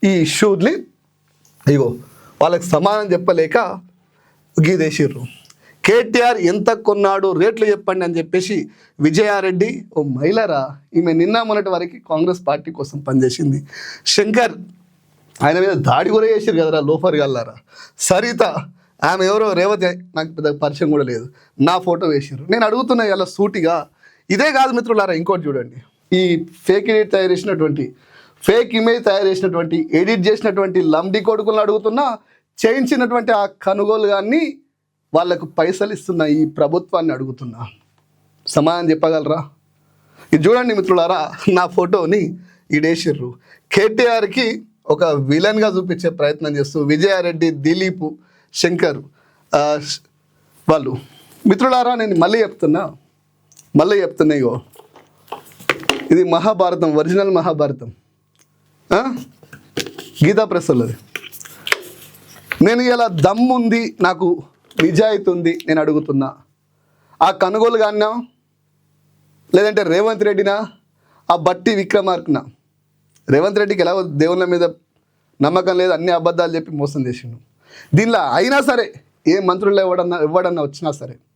ఈ ఇష్యూని ఇగో వాళ్ళకి సమాధానం చెప్పలేక గీదేసిర్రు. కేటీఆర్ ఎంత కొన్నాడు రేట్లు చెప్పండి అని చెప్పేసి విజయారెడ్డి, ఓ మహిళరా, ఈమె నిన్న మొన్నటి వరకు కాంగ్రెస్ పార్టీ కోసం పనిచేసింది. శంకర్ ఆయన మీద దాడి కూడా చేసారు కదరా లోఫర్ గల్లారా. సరిత ఆమె ఎవరో రేవతి, నాకు పెద్ద పరిచయం కూడా లేదు, నా ఫోటో వేసారు. నేను అడుగుతున్నా ఇలా సూటిగా, ఇదే కాదు మిత్రులారా, ఇంకోటి చూడండి. ఈ ఫేక్ ఇమేజ్ తయారు చేసినటువంటి ఎడిట్ చేసినటువంటి లంబడి కొడుకులను అడుగుతున్నా, చేయించినటువంటి ఆ కొనుగోలు కానీ వాళ్ళకు పైసలు ఇస్తున్న ఈ ప్రభుత్వాన్ని అడుగుతున్నా, సమాధానం చెప్పగలరా? ఇది చూడండి మిత్రులారా, నా ఫోటోని ఈడేసిర్రు. కేటీఆర్కి ఒక విలన్గా చూపించే ప్రయత్నం చేస్తూ విజయారెడ్డి, దిలీప్, శంకర్ వాళ్ళు. మిత్రులారా, నేను మళ్ళీ చెప్తున్నా ఇగో ఇది మహాభారతం, ఒరిజినల్ మహాభారతం, గీతా ప్రెస్ వాళ్ళది. నేను ఇలా దమ్ముంది, నాకు నిజాయితీ ఉంది, నేను అడుగుతున్నా, ఆ కొనుగోలు కాన్నా, లేదంటే రేవంత్ రెడ్డినా, ఆ బట్టి విక్రమార్కనా? రేవంత్ రెడ్డికి ఎలా దేవుళ్ళ మీద నమ్మకం లేదు, అన్ని అబద్ధాలు చెప్పి మోసం చేసిండు. దీనిలో అయినా సరే ఏ మంత్రులు ఇవ్వడన్నా వచ్చినా సరే